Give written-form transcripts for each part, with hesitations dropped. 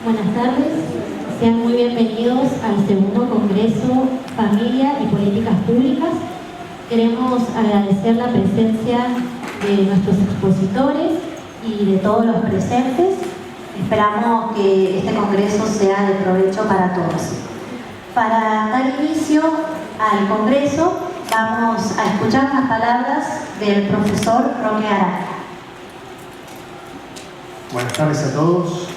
Buenas tardes, sean muy bienvenidos al segundo Congreso Familia y Políticas Públicas. Queremos agradecer la presencia de nuestros expositores y de todos los presentes. Esperamos que este congreso sea de provecho para todos. Para dar inicio al congreso, vamos a escuchar las palabras del profesor Roque Arana. Buenas tardes a todos.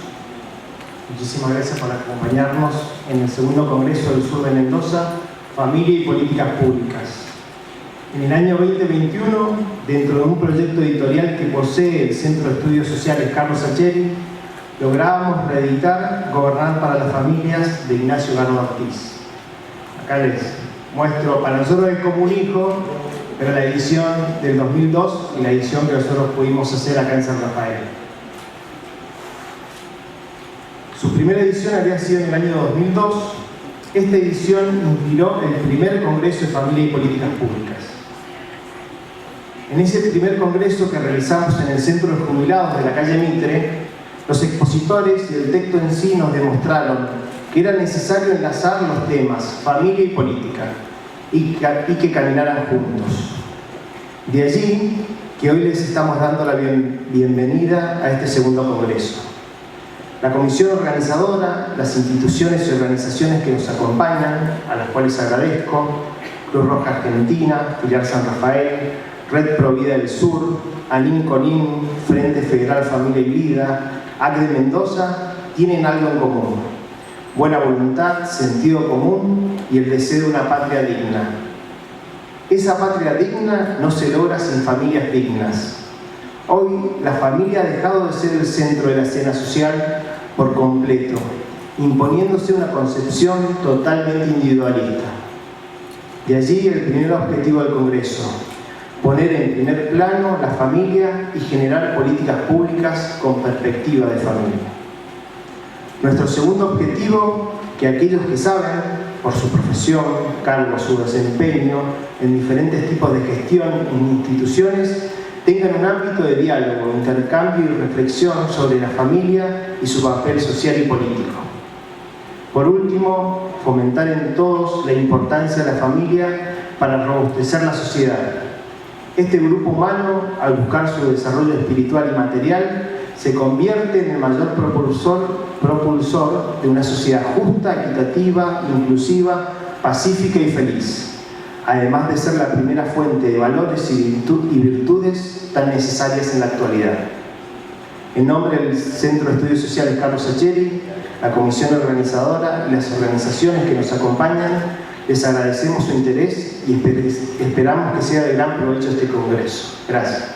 Muchísimas gracias por acompañarnos en el segundo Congreso del Sur de Mendoza, Familia y Políticas Públicas. En el año 2021, dentro de un proyecto editorial que posee el Centro de Estudios Sociales Carlos Sacheri, lográbamos reeditar Gobernar para las Familias de Ignacio Garno Ortiz. Acá les muestro, para nosotros es como un hijo, pero la edición del 2002 y la edición que nosotros pudimos hacer acá en San Rafael. Su primera edición había sido en el año 2002. Esta edición inspiró el primer Congreso de Familia y Políticas Públicas. En ese primer congreso que realizamos en el Centro de Jubilados de la calle Mitre, los expositores y el texto en sí nos demostraron que era necesario enlazar los temas familia y política y que caminaran juntos. De allí que hoy les estamos dando la bienvenida a este segundo congreso. La comisión organizadora, las instituciones y organizaciones que nos acompañan, a las cuales agradezco, Cruz Roja Argentina, Filial San Rafael, Red Provida del Sur, ANIM CONIM, Frente Federal Familia y Vida, ACDE Mendoza, tienen algo en común: buena voluntad, sentido común y el deseo de una patria digna. Esa patria digna no se logra sin familias dignas. Hoy la familia ha dejado de ser el centro de la escena social por completo, imponiéndose una concepción totalmente individualista. De allí el primer objetivo del Congreso: poner en primer plano la familia y generar políticas públicas con perspectiva de familia. Nuestro segundo objetivo: que aquellos que saben, por su profesión, cargo, su desempeño en diferentes tipos de gestión en instituciones, tengan un ámbito de diálogo, intercambio y reflexión sobre la familia y su papel social y político. Por último, fomentar en todos la importancia de la familia para robustecer la sociedad. Este grupo humano, al buscar su desarrollo espiritual y material, se convierte en el mayor propulsor de una sociedad justa, equitativa, inclusiva, pacífica y feliz, además de ser la primera fuente de valores y virtudes tan necesarias en la actualidad. En nombre del Centro de Estudios Sociales Carlos Sacheri, la comisión organizadora y las organizaciones que nos acompañan, les agradecemos su interés y esperamos que sea de gran provecho este congreso. Gracias.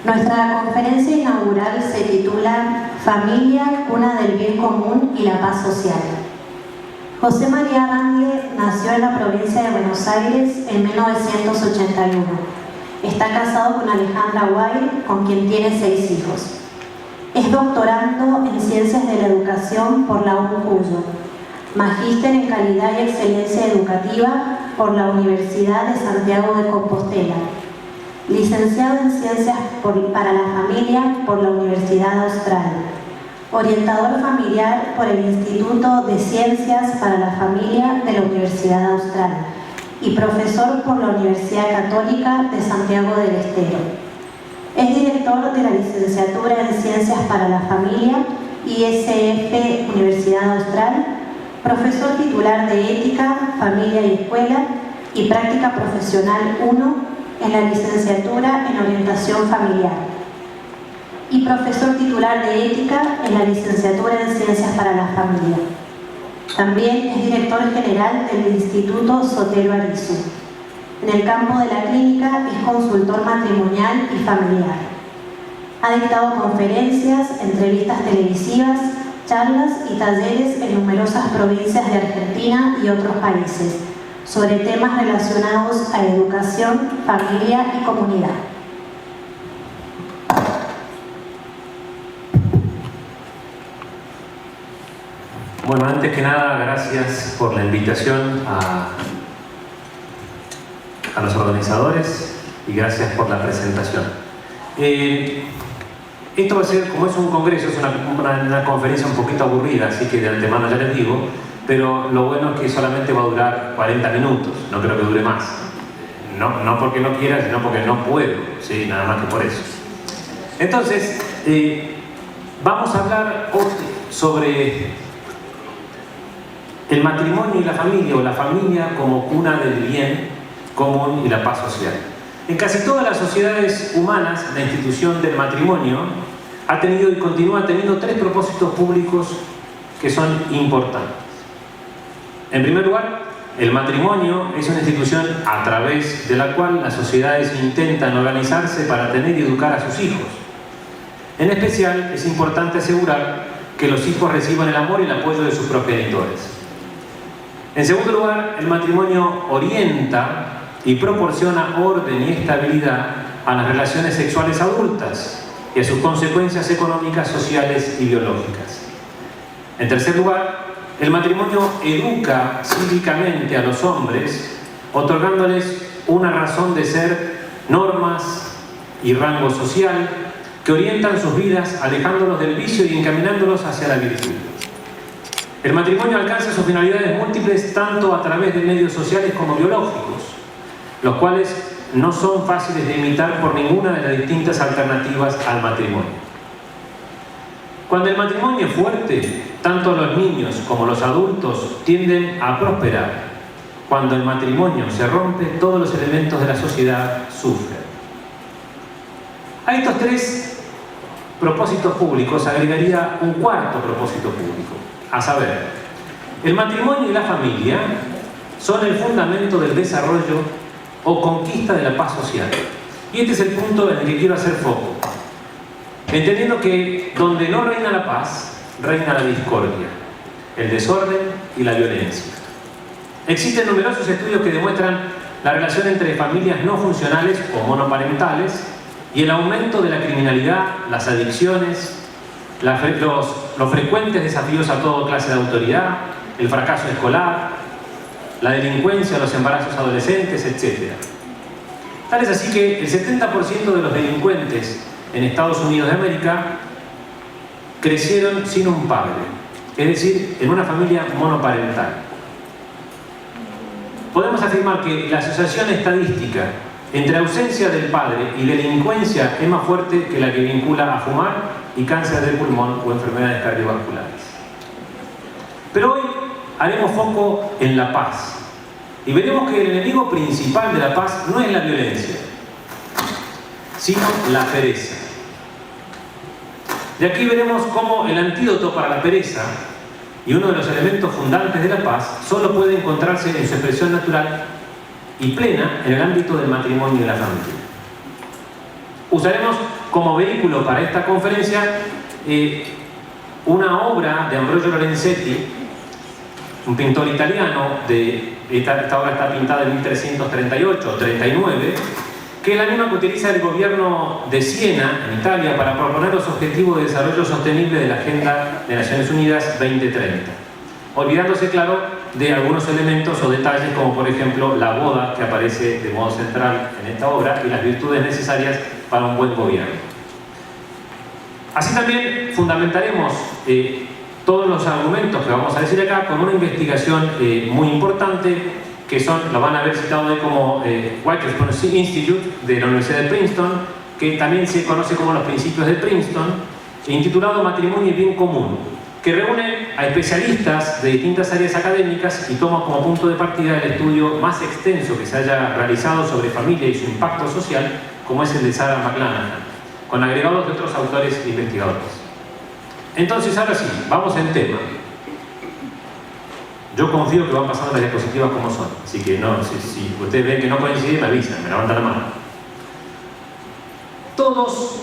Nuestra conferencia inaugural se titula Familia, cuna del bien común y la paz social. José María Rangle nació en la provincia de Buenos Aires en 1981. Está casado con Alejandra Guay, con quien tiene 6 hijos. Es doctorando en Ciencias de la Educación por la UNCUYO, magíster en Calidad y Excelencia Educativa por la Universidad de Santiago de Compostela, licenciado en Ciencias para la Familia por la Universidad Austral, orientador familiar por el Instituto de Ciencias para la Familia de la Universidad Austral y profesor por la Universidad Católica de Santiago del Estero. Es director de la Licenciatura en Ciencias para la Familia, ISF Universidad Austral, profesor titular de Ética, Familia y Escuela y Práctica Profesional 1 en la Licenciatura en Orientación Familiar y profesor titular de Ética en la Licenciatura en Ciencias para la Familia. También es director general del Instituto Sotero Arizu. En el campo de la clínica es consultor matrimonial y familiar. Ha dictado conferencias, entrevistas televisivas, charlas y talleres en numerosas provincias de Argentina y otros países sobre temas relacionados a educación, familia y comunidad. Bueno, antes que nada, gracias por la invitación a los organizadores y gracias por la presentación. Esto va a ser, como es un congreso, es una conferencia un poquito aburrida, así que de antemano ya les digo, pero lo bueno es que solamente va a durar 40 minutos, no creo que dure más. No porque no quiera, sino porque no puedo, ¿sí? Nada más que por eso. Entonces, vamos a hablar hoy sobre el matrimonio y la familia, o la familia como cuna del bien común y la paz social. En casi todas las sociedades humanas, la institución del matrimonio ha tenido y continúa teniendo tres propósitos públicos que son importantes. En primer lugar, el matrimonio es una institución a través de la cual las sociedades intentan organizarse para tener y educar a sus hijos. En especial, es importante asegurar que los hijos reciban el amor y el apoyo de sus progenitores. En segundo lugar, el matrimonio orienta y proporciona orden y estabilidad a las relaciones sexuales adultas y a sus consecuencias económicas, sociales y biológicas. En tercer lugar, el matrimonio educa cívicamente a los hombres, otorgándoles una razón de ser, normas y rango social que orientan sus vidas, alejándolos del vicio y encaminándolos hacia la virtud. El matrimonio alcanza sus finalidades múltiples tanto a través de medios sociales como biológicos, los cuales no son fáciles de imitar por ninguna de las distintas alternativas al matrimonio. Cuando el matrimonio es fuerte, tanto los niños como los adultos tienden a prosperar. Cuando el matrimonio se rompe, todos los elementos de la sociedad sufren. A estos tres propósitos públicos agregaría un cuarto propósito público, a saber, el matrimonio y la familia son el fundamento del desarrollo o conquista de la paz social. Y este es el punto en el que quiero hacer foco. Entendiendo que donde no reina la paz, reina la discordia, el desorden y la violencia. Existen numerosos estudios que demuestran la relación entre familias no funcionales o monoparentales y el aumento de la criminalidad, las adicciones, los frecuentes desafíos a toda clase de autoridad, el fracaso escolar, la delincuencia, los embarazos adolescentes, etc. Tal es así que el 70% de los delincuentes en Estados Unidos de América crecieron sin un padre, es decir, en una familia monoparental. Podemos afirmar que la asociación estadística entre ausencia del padre y delincuencia es más fuerte que la que vincula a fumar y cáncer de pulmón o enfermedades cardiovasculares. Pero hoy haremos foco en la paz y veremos que el enemigo principal de la paz no es la violencia, sino la pereza. De aquí veremos cómo el antídoto para la pereza y uno de los elementos fundantes de la paz solo puede encontrarse en su expresión natural y plena en el ámbito del matrimonio y la familia. Usaremos como vehículo para esta conferencia una obra de Ambrogio Lorenzetti, un pintor italiano, esta obra está pintada en 1338 o 39, que es la misma que utiliza el gobierno de Siena, en Italia, para proponer los objetivos de desarrollo sostenible de la Agenda de Naciones Unidas 2030, olvidándose, claro, de algunos elementos o detalles como, por ejemplo, la boda, que aparece de modo central en esta obra, y las virtudes necesarias para un buen gobierno. Así también fundamentaremos todos los argumentos que vamos a decir acá con una investigación muy importante, que lo van a ver citado hoy como Whitehurst Institute de la Universidad de Princeton, que también se conoce como los principios de Princeton, intitulado Matrimonio y Bien Común, que reúne a especialistas de distintas áreas académicas y toma como punto de partida el estudio más extenso que se haya realizado sobre familia y su impacto social, como es el de Sarah McLanahan, con agregados de otros autores e investigadores. Entonces, ahora sí, vamos al tema. Yo confío que van pasando las diapositivas como son, así que no, si ustedes ven que no coinciden, me avisan, me levantan la mano. Todos,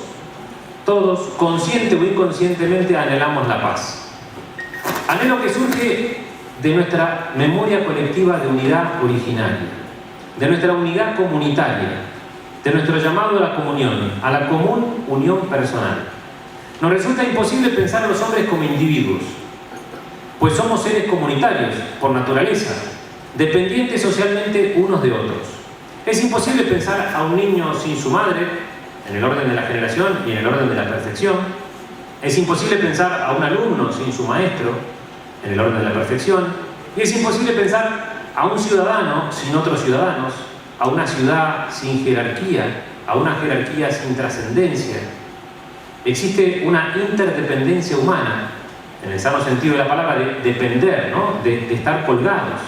consciente o inconscientemente, anhelamos la paz. Anhelo que surge de nuestra memoria colectiva de unidad originaria, de nuestra unidad comunitaria, de nuestro llamado a la comunión, a la común unión personal. Nos resulta imposible pensar a los hombres como individuos, pues somos seres comunitarios, por naturaleza, dependientes socialmente unos de otros. Es imposible pensar a un niño sin su madre, en el orden de la generación y en el orden de la perfección. Es imposible pensar a un alumno sin su maestro, en el orden de la perfección. Y es imposible pensar a un ciudadano sin otros ciudadanos, a una ciudad sin jerarquía, a una jerarquía sin trascendencia. Existe una interdependencia humana, en el sano sentido de la palabra, de depender, ¿no? de estar colgados,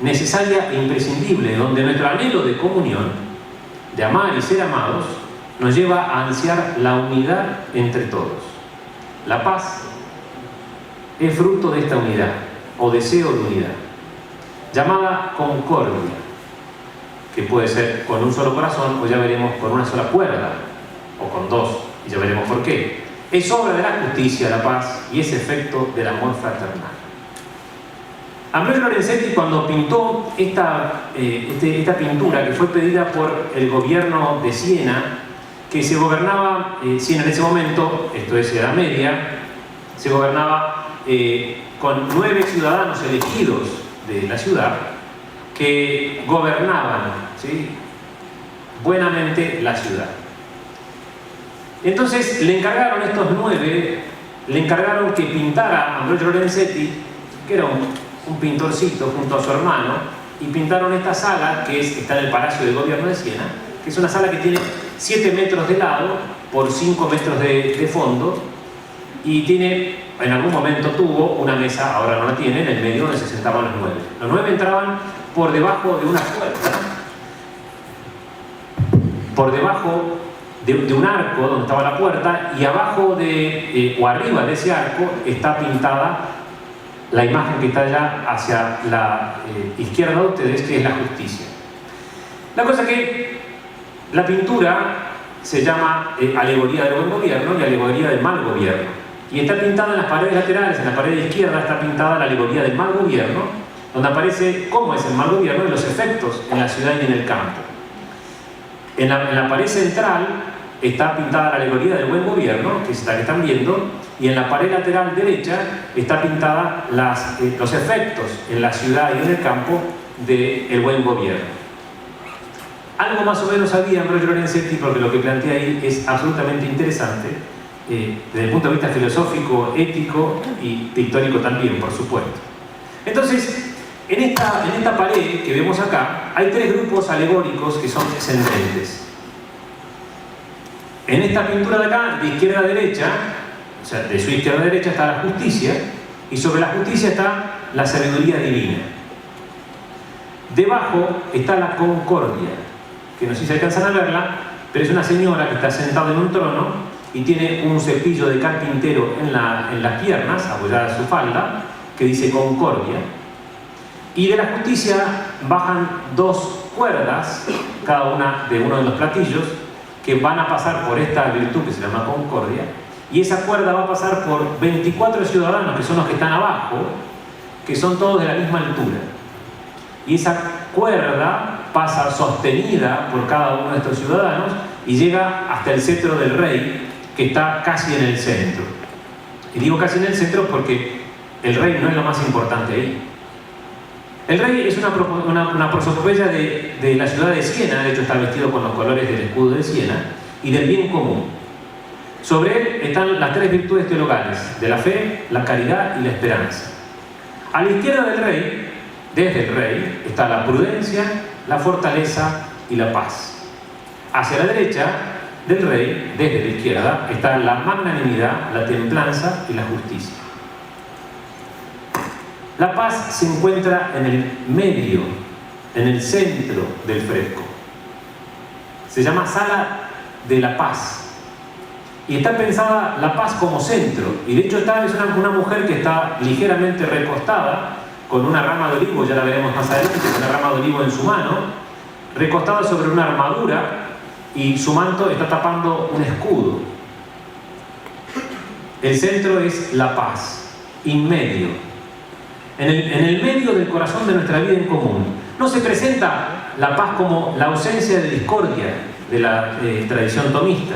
necesaria e imprescindible, donde nuestro anhelo de comunión, de amar y ser amados, nos lleva a ansiar la unidad entre todos. La paz es fruto de esta unidad, o deseo de unidad, llamada concordia, que puede ser con un solo corazón, o ya veremos con una sola cuerda, o con dos, y ya veremos por qué. Es obra de la justicia, la paz, y es efecto del amor fraternal. Ambrogio Lorenzetti, cuando pintó esta pintura, que fue pedida por el gobierno de Siena, que se gobernaba, Siena en ese momento, esto es Edad Media, se gobernaba con 9 ciudadanos elegidos de la ciudad, que gobernaban, ¿sí?, buenamente la ciudad. Entonces le encargaron estos 9, le encargaron que pintara a Ambrogio Lorenzetti, que era un pintorcito junto a su hermano, y pintaron esta sala que está en el Palacio del Gobierno de Siena, que es una sala que tiene 7 metros de lado por 5 metros de fondo, y tiene, en algún momento tuvo una mesa, ahora no la tiene, en el medio donde se sentaban los 9. Los 9 entraban por debajo de una puerta, por debajo de un arco donde estaba la puerta, y abajo o arriba de ese arco está pintada la imagen que está allá hacia la izquierda de ustedes, que es la justicia. La cosa que la pintura se llama alegoría del buen gobierno y alegoría del mal gobierno, y está pintada en las paredes laterales. En la pared izquierda está pintada la alegoría del mal gobierno, donde aparece cómo es el mal gobierno y los efectos en la ciudad y en el campo. En la pared central está pintada la alegoría del buen gobierno, que es la que están viendo, y en la pared lateral derecha está pintada los efectos en la ciudad y en el campo del buen gobierno. Algo más o menos sabía Ambrogio Lorenzetti, porque lo que plantea ahí es absolutamente interesante, desde el punto de vista filosófico, ético y pictórico también, por supuesto. Entonces, en esta pared que vemos acá, hay 3 grupos alegóricos que son descendentes. En esta pintura de acá, de izquierda a derecha, o sea, de su izquierda a derecha está la justicia, y sobre la justicia está la sabiduría divina. Debajo está la concordia, que no sé si se alcanzan a verla, pero es una señora que está sentada en un trono y tiene un cepillo de carpintero en las piernas, apoyada a su falda, que dice concordia. Y de la justicia bajan 2 cuerdas, cada una de uno de los platillos, que van a pasar por esta virtud que se llama concordia, y esa cuerda va a pasar por 24 ciudadanos, que son los que están abajo, que son todos de la misma altura. Y esa cuerda pasa sostenida por cada uno de estos ciudadanos y llega hasta el cetro del rey, que está casi en el centro. Y digo casi en el centro porque el rey no es lo más importante ahí. El rey es una prosopopeya de la ciudad de Siena, de hecho está vestido con los colores del escudo de Siena, y del bien común. Sobre él están las 3 virtudes teologales, de la fe, la caridad y la esperanza. A la izquierda del rey, desde el rey, está la prudencia, la fortaleza y la paz. Hacia la derecha del rey, desde la izquierda, está la magnanimidad, la templanza y la justicia. La paz se encuentra en el medio, en el centro del fresco. Se llama Sala de la Paz. Y está pensada la paz como centro. Y de hecho esta es una mujer que está ligeramente recostada, con una rama de olivo, ya la veremos más adelante, una rama de olivo en su mano, recostada sobre una armadura, y su manto está tapando un escudo. El centro es la paz, in medio. En el medio del corazón de nuestra vida en común. No se presenta la paz como la ausencia de discordia de la tradición tomista,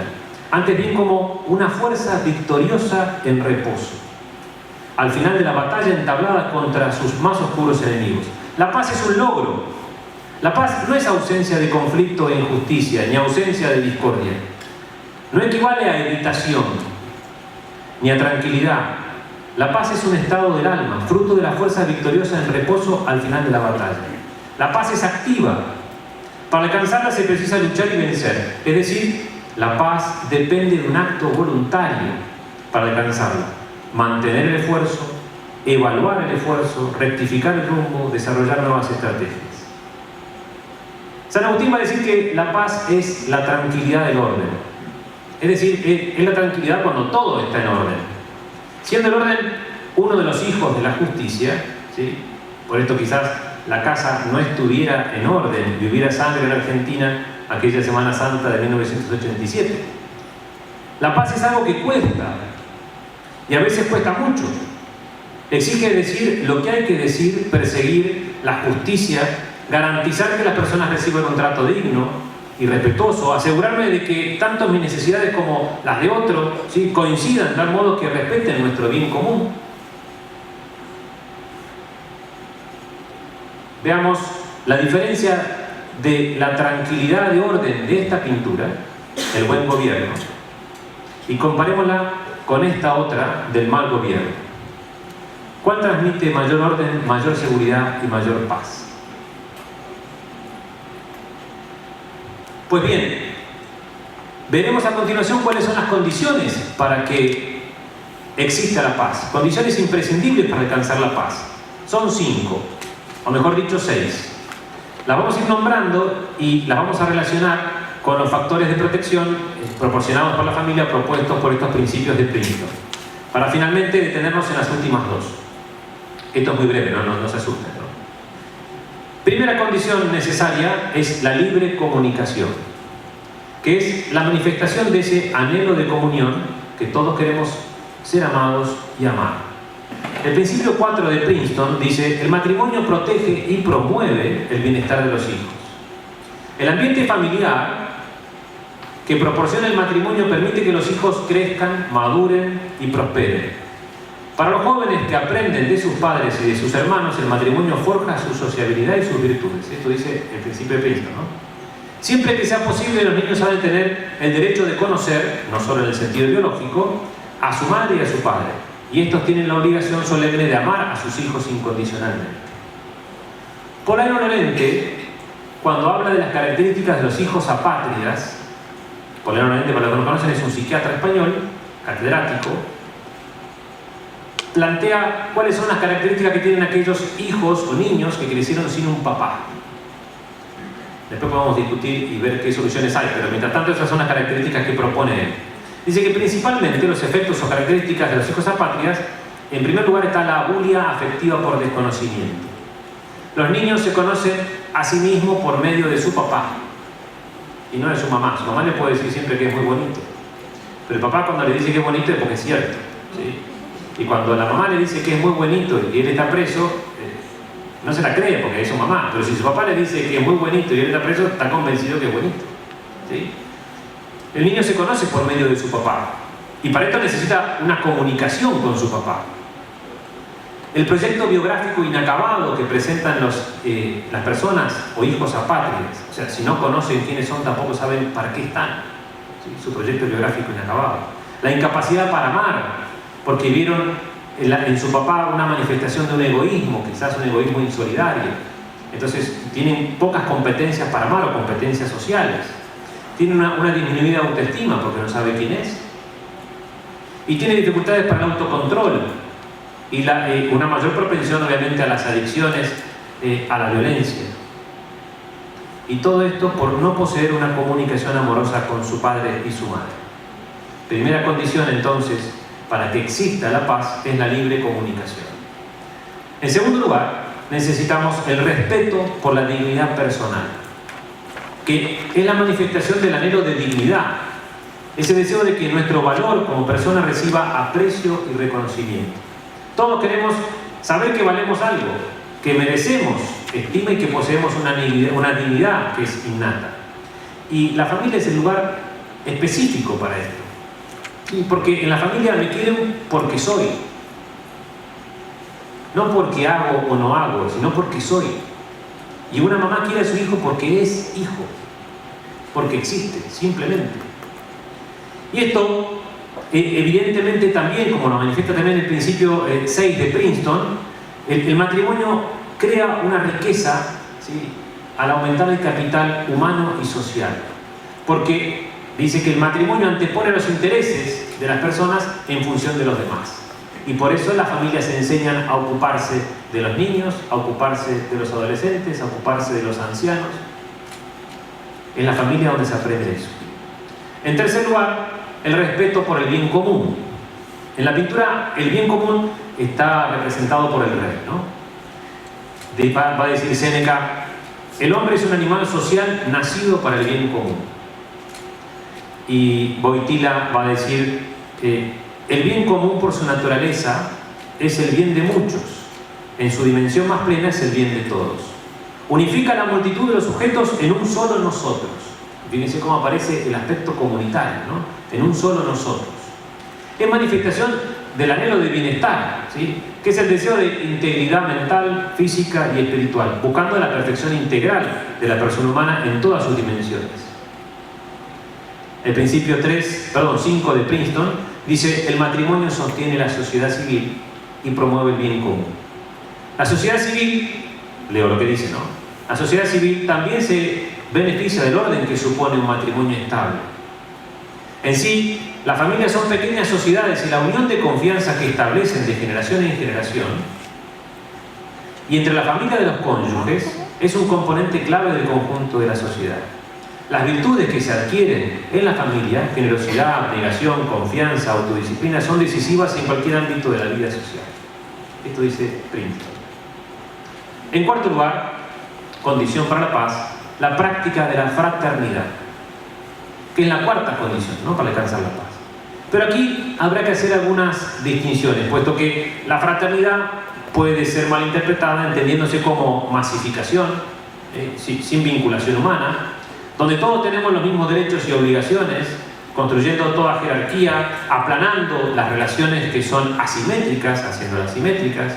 antes bien como una fuerza victoriosa en reposo, al final de la batalla entablada contra sus más oscuros enemigos. La paz es un logro, La paz no es ausencia de conflicto e injusticia, ni ausencia de discordia. No equivale a evitación, ni a tranquilidad. La paz es un estado del alma, fruto de la fuerza victoriosa en reposo al final de la batalla. La paz es activa. Para alcanzarla se precisa luchar y vencer. Es decir, la paz depende de un acto voluntario para alcanzarla. Mantener el esfuerzo, evaluar el esfuerzo, rectificar el rumbo, desarrollar nuevas estrategias. San Agustín va a decir que la paz es la tranquilidad del orden. Es decir, es la tranquilidad cuando todo está en orden. Siendo el orden uno de los hijos de la justicia, ¿sí? Por esto quizás la casa no estuviera en orden y hubiera sangre en Argentina aquella Semana Santa de 1987. La paz es algo que cuesta, y a veces cuesta mucho. Exige decir lo que hay que decir, perseguir la justicia, garantizar que las personas reciban un trato digno y respetuoso, asegurarme de que tanto mis necesidades como las de otros, ¿sí?, coincidan de tal modo que respeten nuestro bien común. Veamos la diferencia de la tranquilidad de orden de esta pintura, el buen gobierno, y comparémosla con esta otra del mal gobierno. ¿Cuál transmite mayor orden, mayor seguridad y mayor paz? Pues bien, veremos a continuación cuáles son las condiciones para que exista la paz. Condiciones imprescindibles para alcanzar la paz. Son 5, o mejor dicho 6. Las vamos a ir nombrando y las vamos a relacionar con los factores de protección proporcionados por la familia propuestos por estos principios de Princeton, para finalmente detenernos en las últimas 2. Esto es muy breve, no se asusten, ¿no? Primera condición necesaria es la libre comunicación, que es la manifestación de ese anhelo de comunión que todos queremos ser amados y amar. El principio 4 de Princeton dice: el matrimonio protege y promueve el bienestar de los hijos. El ambiente familiar que proporciona el matrimonio permite que los hijos crezcan, maduren y prosperen. Para los jóvenes que aprenden de sus padres y de sus hermanos, el matrimonio forja su sociabilidad y sus virtudes. Esto dice el principio de Princeton, ¿no? Siempre que sea posible, los niños han de tener el derecho de conocer, no solo en el sentido biológico, a su madre y a su padre. Y estos tienen la obligación solemne de amar a sus hijos incondicionalmente. Polaino Lorente, cuando habla de las características de los hijos apátridas, Polaino Lorente, para los que no conocen, es un psiquiatra español, catedrático, plantea cuáles son las características que tienen aquellos hijos o niños que crecieron sin un papá. Después podemos discutir y ver qué soluciones hay, pero mientras tanto esas son las características que propone él. Dice que principalmente los efectos o características de los hijos apátridas, en primer lugar está la abulia afectiva por desconocimiento. Los niños se conocen a sí mismos por medio de su papá y no de su mamá. Su mamá le puede decir siempre que es muy bonito, pero el papá cuando le dice que es bonito es porque es cierto, ¿sí? Y cuando la mamá le dice que es muy bonito y él está preso, no se la cree porque es su mamá. Pero si su papá le dice que es muy bonito y él está preso, está convencido que es bonito, ¿sí? El niño se conoce por medio de su papá y para esto necesita una comunicación con su papá. El proyecto biográfico inacabado que presentan las personas o hijos apátridas, o sea, si no conocen quiénes son, tampoco saben para qué están, ¿sí? Su proyecto biográfico inacabado. La incapacidad para amar, porque vieron en su papá una manifestación de un egoísmo, quizás un egoísmo insolidario. Entonces tienen pocas competencias para amar o competencias sociales. Tienen una disminuida autoestima porque no sabe quién es. Y tiene dificultades para el autocontrol y una mayor propensión obviamente a las adicciones, a la violencia. Y todo esto por no poseer una comunicación amorosa con su padre y su madre. Primera condición entonces para que exista la paz es la libre comunicación. En segundo lugar, necesitamos el respeto por la dignidad personal, que es la manifestación del anhelo de dignidad, ese deseo de que nuestro valor como persona reciba aprecio y reconocimiento. Todos queremos saber que valemos algo, que merecemos estima y que poseemos una dignidad que es innata. Y la familia es el lugar específico para esto. Sí, porque en la familia me quieren porque soy. No porque hago o no hago, sino porque soy. Y una mamá quiere a su hijo porque es hijo, porque existe, simplemente. Y esto, evidentemente también, como lo manifiesta también el principio 6 de Princeton, el matrimonio crea una riqueza, ¿sí?, al aumentar el capital humano y social. Porque dice que el matrimonio antepone los intereses de las personas en función de los demás. Y por eso las familias se enseñan a ocuparse de los niños, a ocuparse de los adolescentes, a ocuparse de los ancianos. Es la familia donde se aprende eso. En tercer lugar, el respeto por el bien común. En la pintura, el bien común está representado por el rey, ¿no? Va a decir Séneca, el hombre es un animal social nacido para el bien común. Y Wojtyla va a decir que el bien común por su naturaleza es el bien de muchos. En su dimensión más plena es el bien de todos. Unifica la multitud de los sujetos en un solo nosotros. Fíjense cómo aparece el aspecto comunitario, ¿no? En un solo nosotros. Es manifestación del anhelo de bienestar, ¿sí?, que es el deseo de integridad mental, física y espiritual, buscando la perfección integral de la persona humana en todas sus dimensiones. El principio 5 de Princeton dice, el matrimonio sostiene la sociedad civil y promueve el bien común. La sociedad civil, leo lo que dice, ¿no? La sociedad civil también se beneficia del orden que supone un matrimonio estable. En sí, las familias son pequeñas sociedades y la unión de confianza que establecen de generación en generación y entre la familia de los cónyuges es un componente clave del conjunto de la sociedad. Las virtudes que se adquieren en la familia, generosidad, abnegación, confianza, autodisciplina, son decisivas en cualquier ámbito de la vida social. Esto dice Princeton. En cuarto lugar, condición para la paz, la práctica de la fraternidad, que es la cuarta condición, ¿no?, para alcanzar la paz. Pero aquí habrá que hacer algunas distinciones, puesto que la fraternidad puede ser malinterpretada entendiéndose como masificación, sin vinculación humana, donde todos tenemos los mismos derechos y obligaciones, construyendo toda jerarquía, aplanando las relaciones que son asimétricas, haciéndolas simétricas.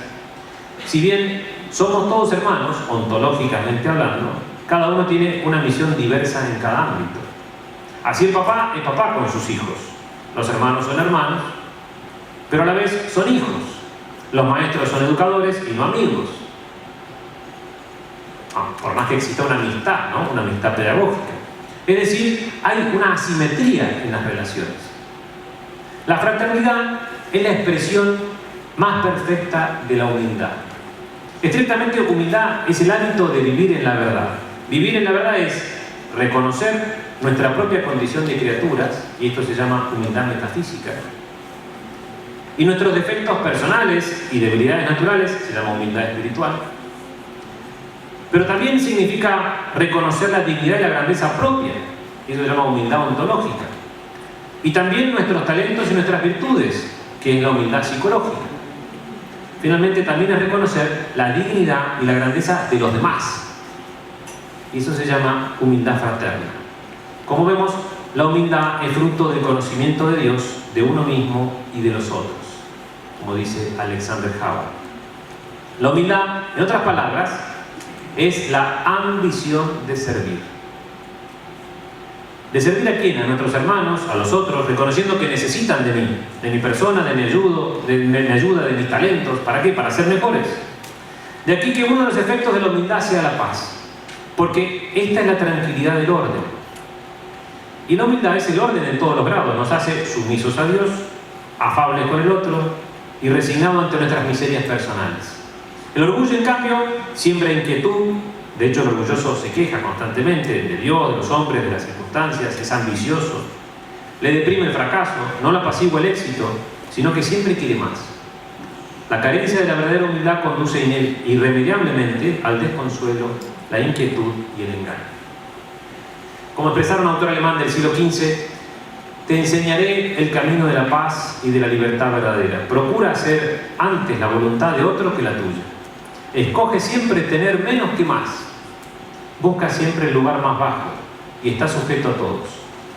Si bien somos todos hermanos, ontológicamente hablando, cada uno tiene una misión diversa en cada ámbito. Así el papá es papá con sus hijos, los hermanos son hermanos, pero a la vez son hijos. Los maestros son educadores y no amigos. Por más que exista una amistad, ¿no?, una amistad pedagógica. Es decir, hay una asimetría en las relaciones. La fraternidad es la expresión más perfecta de la humildad. Estrictamente, humildad es el hábito de vivir en la verdad. Vivir en la verdad es reconocer nuestra propia condición de criaturas, y esto se llama humildad metafísica. Y nuestros defectos personales y debilidades naturales se llama humildad espiritual. Pero también significa reconocer la dignidad y la grandeza propia, y eso se llama humildad ontológica. Y también nuestros talentos y nuestras virtudes, que es la humildad psicológica. Finalmente también es reconocer la dignidad y la grandeza de los demás, y eso se llama humildad fraterna. Como vemos, la humildad es fruto del conocimiento de Dios, de uno mismo y de los otros, como dice Alexander Howard. La humildad, en otras palabras, es la ambición de servir. ¿De servir a quién? A nuestros hermanos, a los otros, reconociendo que necesitan de mí, de mi persona, de mi ayuda, de mis talentos. ¿Para qué? Para ser mejores. De aquí que uno de los efectos de la humildad sea la paz, porque esta es la tranquilidad del orden. Y la humildad es el orden en todos los grados, nos hace sumisos a Dios, afables con el otro y resignados ante nuestras miserias personales. El orgullo, en cambio, siembra inquietud. De hecho, el orgulloso se queja constantemente de Dios, de los hombres, de las circunstancias, es ambicioso. Le deprime el fracaso, no le apacigua el éxito, sino que siempre quiere más. La carencia de la verdadera humildad conduce irremediablemente al desconsuelo, la inquietud y el engaño. Como expresara un autor alemán del siglo XV, te enseñaré el camino de la paz y de la libertad verdadera. Procura hacer antes la voluntad de otro que la tuya. Escoge siempre tener menos que más. Busca siempre el lugar más bajo y está sujeto a todos.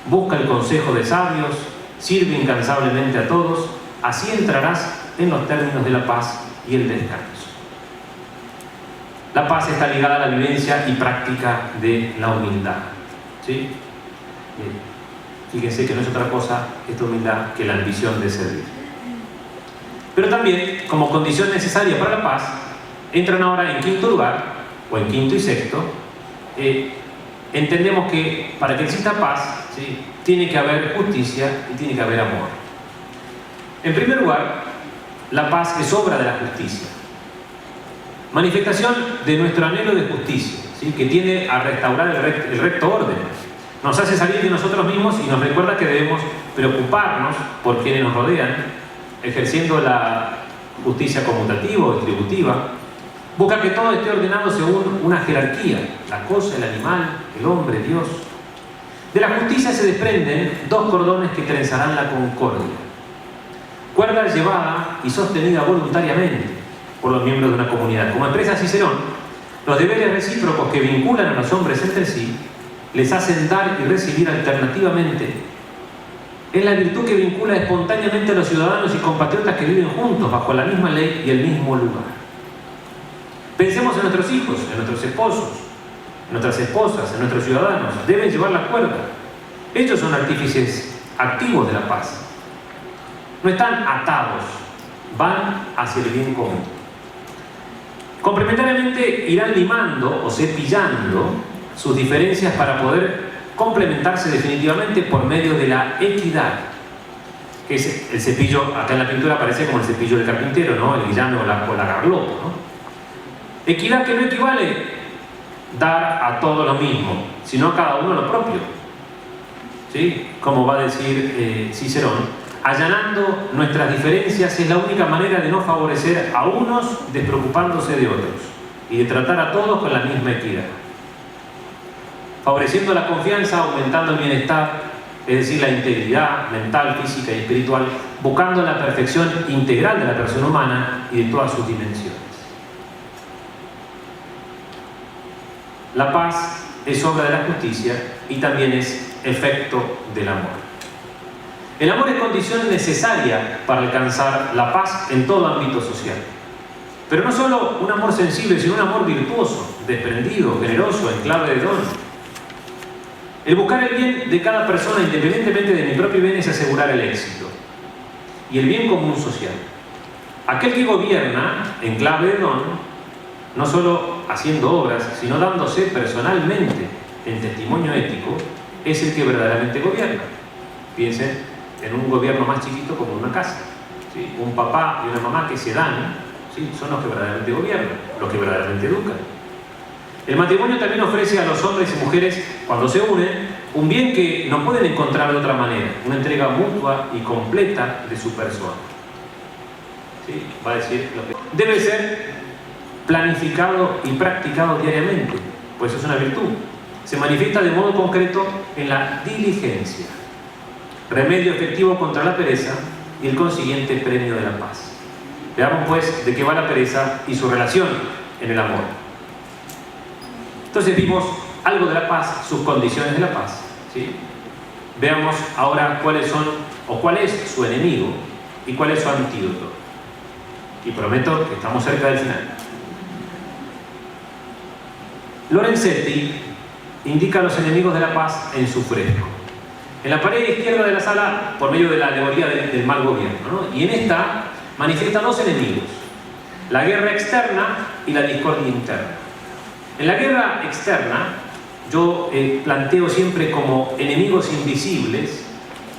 Busca el consejo de sabios, sirve incansablemente a todos, así entrarás en los términos de la paz y el descanso. La paz está ligada a la vivencia y práctica de la humildad. ¿Sí? Fíjense que no es otra cosa esta humildad que la ambición de servir. Pero también, como condición necesaria para la paz, entran ahora en quinto lugar, o en quinto y sexto, entendemos que para que exista paz, ¿sí?, tiene que haber justicia y tiene que haber amor. En primer lugar, la paz es obra de la justicia. Manifestación de nuestro anhelo de justicia, ¿sí?, que tiende a restaurar el recto orden. Nos hace salir de nosotros mismos y nos recuerda que debemos preocuparnos por quienes nos rodean, ejerciendo la justicia conmutativa o distributiva. Busca que todo esté ordenado según una jerarquía: la cosa, el animal, el hombre, Dios. De la justicia se desprenden dos cordones que trenzarán la concordia. Cuerda llevada y sostenida voluntariamente por los miembros de una comunidad. Como expresa Cicerón, los deberes recíprocos que vinculan a los hombres entre sí les hacen dar y recibir alternativamente. Es la virtud que vincula espontáneamente a los ciudadanos y compatriotas que viven juntos bajo la misma ley y el mismo lugar. Pensemos en nuestros hijos, en nuestros esposos, en nuestras esposas, en nuestros ciudadanos. Deben llevar la cuerda. Ellos son artífices activos de la paz. No están atados, van hacia el bien común. Complementariamente irán limando o cepillando sus diferencias para poder complementarse definitivamente por medio de la equidad, que es el cepillo. Acá en la pintura aparece como el cepillo del carpintero, ¿no?, el villano o la garlopa, ¿no? Equidad que no equivale dar a todo lo mismo, sino a cada uno lo propio, ¿sí? Como va a decir Cicerón, allanando nuestras diferencias es la única manera de no favorecer a unos despreocupándose de otros y de tratar a todos con la misma equidad. Favoreciendo la confianza, aumentando el bienestar, es decir, la integridad mental, física y espiritual, buscando la perfección integral de la persona humana y de todas sus dimensiones. La paz es obra de la justicia y también es efecto del amor. El amor es condición necesaria para alcanzar la paz en todo ámbito social. Pero no solo un amor sensible, sino un amor virtuoso, desprendido, generoso, en clave de don. El buscar el bien de cada persona, independientemente de mi propio bien, es asegurar el éxito y el bien común social. Aquel que gobierna en clave de don, no solo haciendo obras, sino dándose personalmente en testimonio ético, es el que verdaderamente gobierna. Piensen en un gobierno más chiquito como una casa, ¿sí? Un papá y una mamá que se dan, ¿sí?, son los que verdaderamente gobiernan, los que verdaderamente educan. El matrimonio también ofrece a los hombres y mujeres, cuando se unen, un bien que no pueden encontrar de otra manera, una entrega mutua y completa de su persona. ¿Sí? Va a decir lo que debe ser planificado y practicado diariamente, pues es una virtud. Se manifiesta de modo concreto en la diligencia, remedio efectivo contra la pereza y el consiguiente premio de la paz. Veamos pues de qué va la pereza y su relación en el amor. Entonces vimos algo de la paz, sus condiciones de la paz, ¿sí? Veamos ahora cuáles son, o cuál es su enemigo y cuál es su antídoto. Y prometo que estamos cerca del final. Lorenzetti indica los enemigos de la paz en su fresco. En la pared izquierda de la sala, por medio de la alegoría del mal gobierno, ¿no? Y en esta manifiesta dos enemigos: la guerra externa y la discordia interna. En la guerra externa, yo planteo siempre como enemigos invisibles,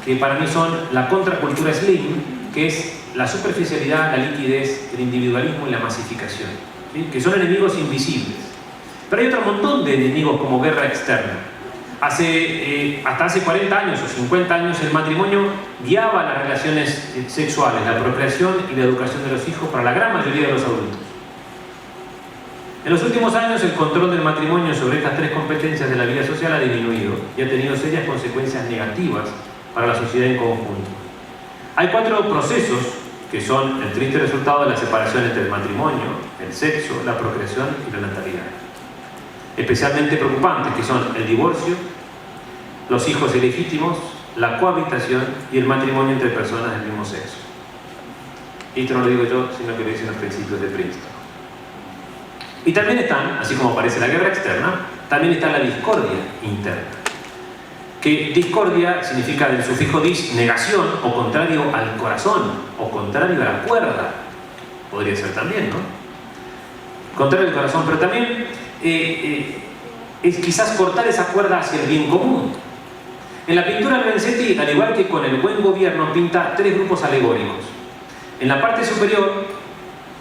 que para mí son la contracultura slim, que es la superficialidad, la liquidez, el individualismo y la masificación, ¿sí?, que son enemigos invisibles. Pero hay otro montón de enemigos como guerra externa. Hasta hace 40 años o 50 años el matrimonio guiaba las relaciones sexuales, la procreación y la educación de los hijos para la gran mayoría de los adultos. En los últimos años el control del matrimonio sobre estas tres competencias de la vida social ha disminuido y ha tenido serias consecuencias negativas para la sociedad en conjunto. Hay 4 procesos que son el triste resultado de la separación entre el matrimonio, el sexo, la procreación y la natalidad. Especialmente preocupantes, que son el divorcio, los hijos ilegítimos, la cohabitación y el matrimonio entre personas del mismo sexo. Y esto no lo digo yo, sino que lo dicen los principios de Princeton. Y también están, así como aparece la guerra externa, también está la discordia interna. Que discordia significa del sufijo dis, negación, o contrario al corazón, o contrario a la cuerda. Podría ser también, ¿no? Contrario al corazón, pero también es quizás cortar esa cuerda hacia el bien común. En la pintura de Lorenzetti, al igual que con el buen gobierno, pinta tres grupos alegóricos. En la parte superior,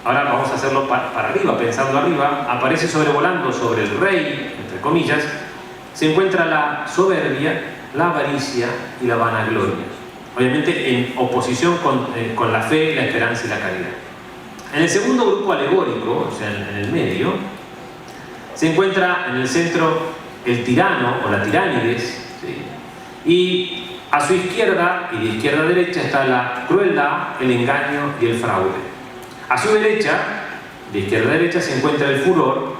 ahora vamos a hacerlo para arriba, pensando arriba, aparece sobrevolando sobre el rey, entre comillas, se encuentra la soberbia, la avaricia y la vanagloria. Obviamente en oposición con la fe, la esperanza y la caridad. En el segundo grupo alegórico, o sea, en el medio, se encuentra en el centro el tirano o la tiránides, ¿sí? Y a su izquierda y de izquierda a derecha está la crueldad, el engaño y el fraude. A su derecha, de izquierda a derecha, se encuentra el furor,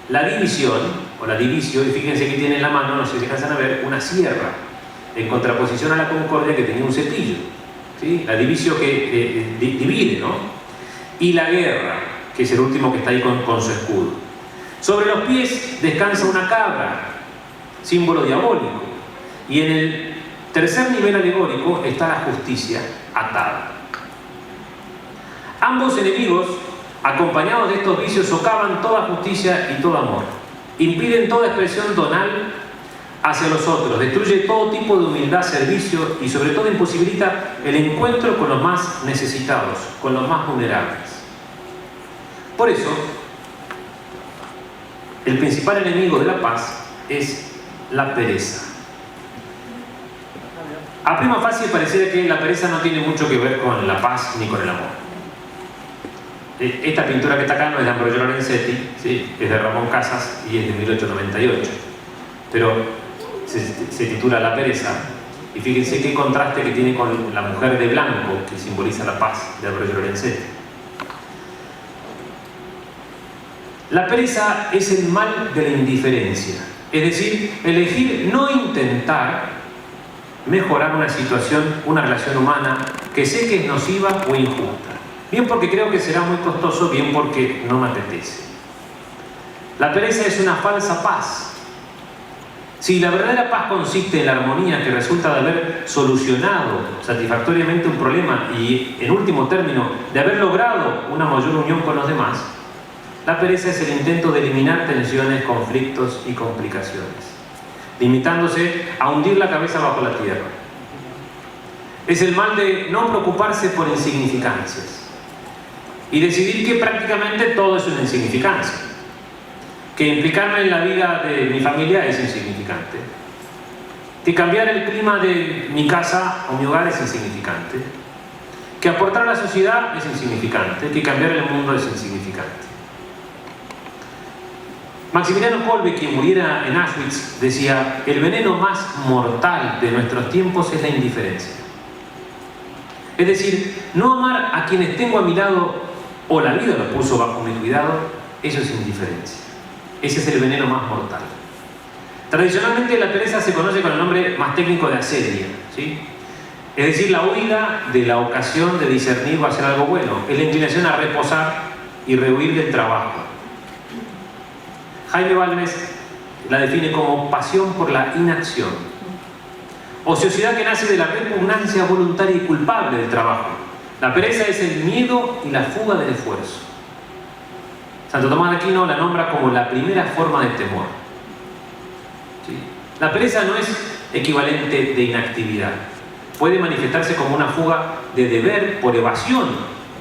la división o la divisio, y fíjense que tiene en la mano, no sé si alcanzan a ver, una sierra, en contraposición a la concordia que tenía un cepillo, ¿sí? La divisio que divide, ¿no? Y la guerra, que es el último que está ahí con su escudo. Sobre los pies descansa una cabra, símbolo diabólico. Y en el tercer nivel alegórico está la justicia atada. Ambos enemigos, acompañados de estos vicios, socavan toda justicia y todo amor. Impiden toda expresión tonal hacia los otros, destruye todo tipo de humildad, servicio y sobre todo imposibilita el encuentro con los más necesitados, con los más vulnerables. Por eso, el principal enemigo de la paz es la pereza. A prima facie pareciera que la pereza no tiene mucho que ver con la paz ni con el amor. Esta pintura que está acá no es de Ambrogio Lorenzetti, ¿sí? Es de Ramón Casas y es de 1898. Pero se titula La pereza. Y fíjense qué contraste que tiene con la mujer de blanco, que simboliza la paz, de Ambrogio Lorenzetti. La pereza es el mal de la indiferencia. Es decir, elegir no intentar mejorar una situación, una relación humana que sé que es nociva o injusta. Bien porque creo que será muy costoso, bien porque no me apetece. La pereza es una falsa paz. Si la verdadera paz consiste en la armonía que resulta de haber solucionado satisfactoriamente un problema y, en último término, de haber logrado una mayor unión con los demás, la pereza es el intento de eliminar tensiones, conflictos y complicaciones, limitándose a hundir la cabeza bajo la tierra. Es el mal de no preocuparse por insignificancias y decidir que prácticamente todo es una insignificancia, que implicarme en la vida de mi familia es insignificante, que cambiar el clima de mi casa o mi hogar es insignificante, que aportar a la sociedad es insignificante, que cambiar el mundo es insignificante. Maximiliano Kolbe, quien muriera en Auschwitz, decía: el veneno más mortal de nuestros tiempos es la indiferencia. Es decir, no amar a quienes tengo a mi lado o la vida los puso bajo mi cuidado, eso es indiferencia. Ese es el veneno más mortal. Tradicionalmente la pereza se conoce con el nombre más técnico de asedia, ¿sí? Es decir, la huida de la ocasión de discernir o hacer algo bueno. Es la inclinación a reposar y rehuir del trabajo. Jaime Balmes la define como pasión por la inacción. Ociosidad que nace de la repugnancia voluntaria y culpable del trabajo. La pereza es el miedo y la fuga del esfuerzo. Santo Tomás de Aquino la nombra como la primera forma de temor. ¿Sí? La pereza no es equivalente de inactividad. Puede manifestarse como una fuga de deber por evasión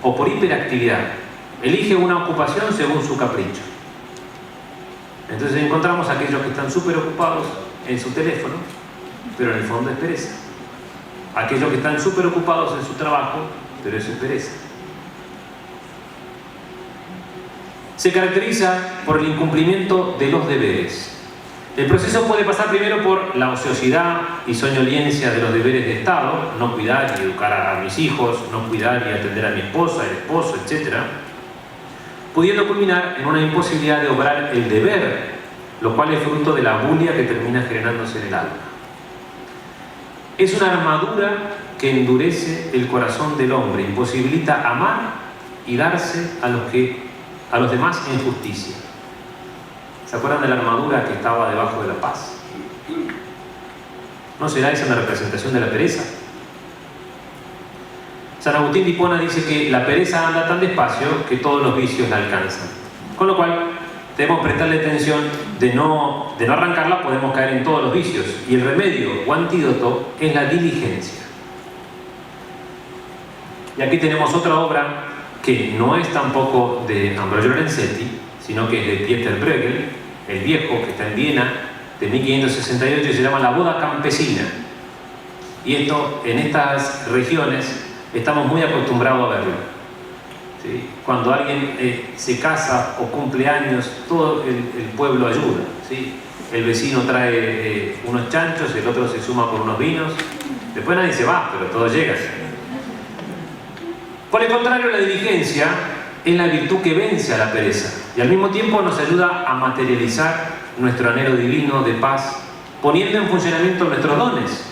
o por hiperactividad. Elige una ocupación según su capricho. Entonces encontramos a aquellos que están súper ocupados en su teléfono, pero en el fondo es pereza. Aquellos que están súper ocupados en su trabajo, pero eso es pereza. Se caracteriza por el incumplimiento de los deberes. El proceso puede pasar primero por la ociosidad y soñolencia de los deberes de Estado, no cuidar y educar a mis hijos, no cuidar y atender a mi esposa, el esposo, etc., pudiendo culminar en una imposibilidad de obrar el deber, lo cual es fruto de la bulia que termina generándose en el alma. Es una armadura que endurece el corazón del hombre, imposibilita amar y darse a los demás en justicia. ¿Se acuerdan de la armadura que estaba debajo de la paz? ¿No será esa una representación de la pereza? San Agustín de Hipona dice que la pereza anda tan despacio que todos los vicios la alcanzan. Con lo cual, debemos prestarle atención de no arrancarla, podemos caer en todos los vicios. Y el remedio o antídoto es la diligencia. Y aquí tenemos otra obra que no es tampoco de Ambrogio Lorenzetti, sino que es de Pieter Bruegel, el viejo, que está en Viena, de 1568, y se llama La boda campesina. Y esto, en estas regiones, estamos muy acostumbrados a verlo. ¿Sí? Cuando alguien se casa o cumple años, todo el pueblo ayuda. ¿Sí? El vecino trae unos chanchos, el otro se suma por unos vinos, después nadie se va, pero todos llegan. Por el contrario, la diligencia es la virtud que vence a la pereza y al mismo tiempo nos ayuda a materializar nuestro anhelo divino de paz, poniendo en funcionamiento nuestros dones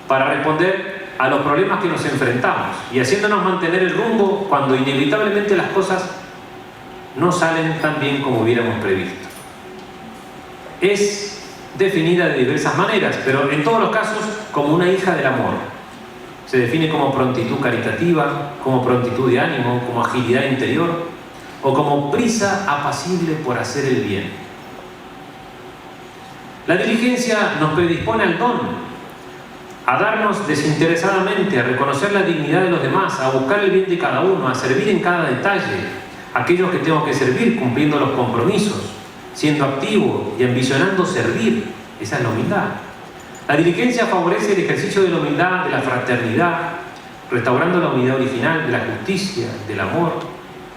para responder a los problemas que nos enfrentamos y haciéndonos mantener el rumbo cuando inevitablemente las cosas no salen tan bien como hubiéramos previsto. Es definida de diversas maneras, pero en todos los casos como una hija del amor. Se define como prontitud caritativa, como prontitud de ánimo, como agilidad interior o como prisa apacible por hacer el bien. La diligencia nos predispone al don, a darnos desinteresadamente, a reconocer la dignidad de los demás, a buscar el bien de cada uno, a servir en cada detalle, a aquellos que tengo que servir cumpliendo los compromisos, siendo activo y ambicionando servir. Esa es la humildad. La diligencia favorece el ejercicio de la humildad, de la fraternidad, restaurando la unidad original, de la justicia, del amor,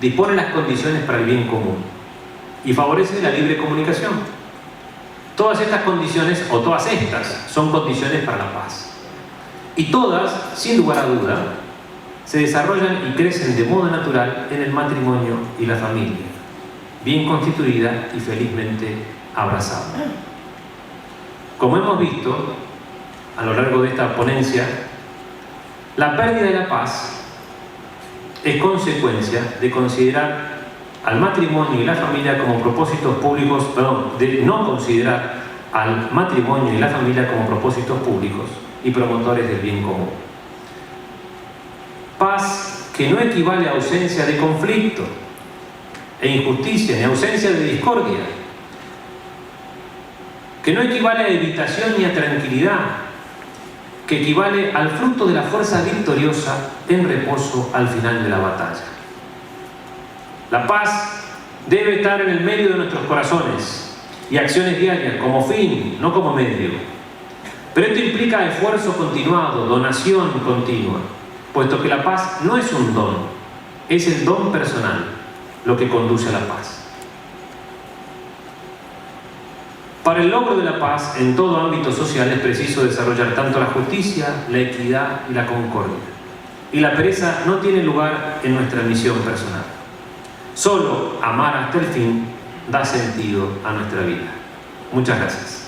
dispone las condiciones para el bien común y favorece la libre comunicación. Todas estas condiciones, o todas estas, son condiciones para la paz. Y todas, sin lugar a duda, se desarrollan y crecen de modo natural en el matrimonio y la familia, bien constituida y felizmente abrazada. Como hemos visto a lo largo de esta ponencia, la pérdida de la paz es consecuencia de considerar al matrimonio y la familia como propósitos públicos, de no considerar al matrimonio y la familia como propósitos públicos y promotores del bien común. Paz que no equivale a ausencia de conflicto e injusticia, ni ausencia de discordia, que no equivale a evitación ni a tranquilidad, que equivale al fruto de la fuerza victoriosa en reposo al final de la batalla. La paz debe estar en el medio de nuestros corazones y acciones diarias como fin, no como medio. Pero esto implica esfuerzo continuado, donación continua, puesto que la paz no es un don, es el don personal lo que conduce a la paz. Para el logro de la paz en todo ámbito social es preciso desarrollar tanto la justicia, la equidad y la concordia. Y la pereza no tiene lugar en nuestra misión personal. Solo amar hasta el fin da sentido a nuestra vida. Muchas gracias.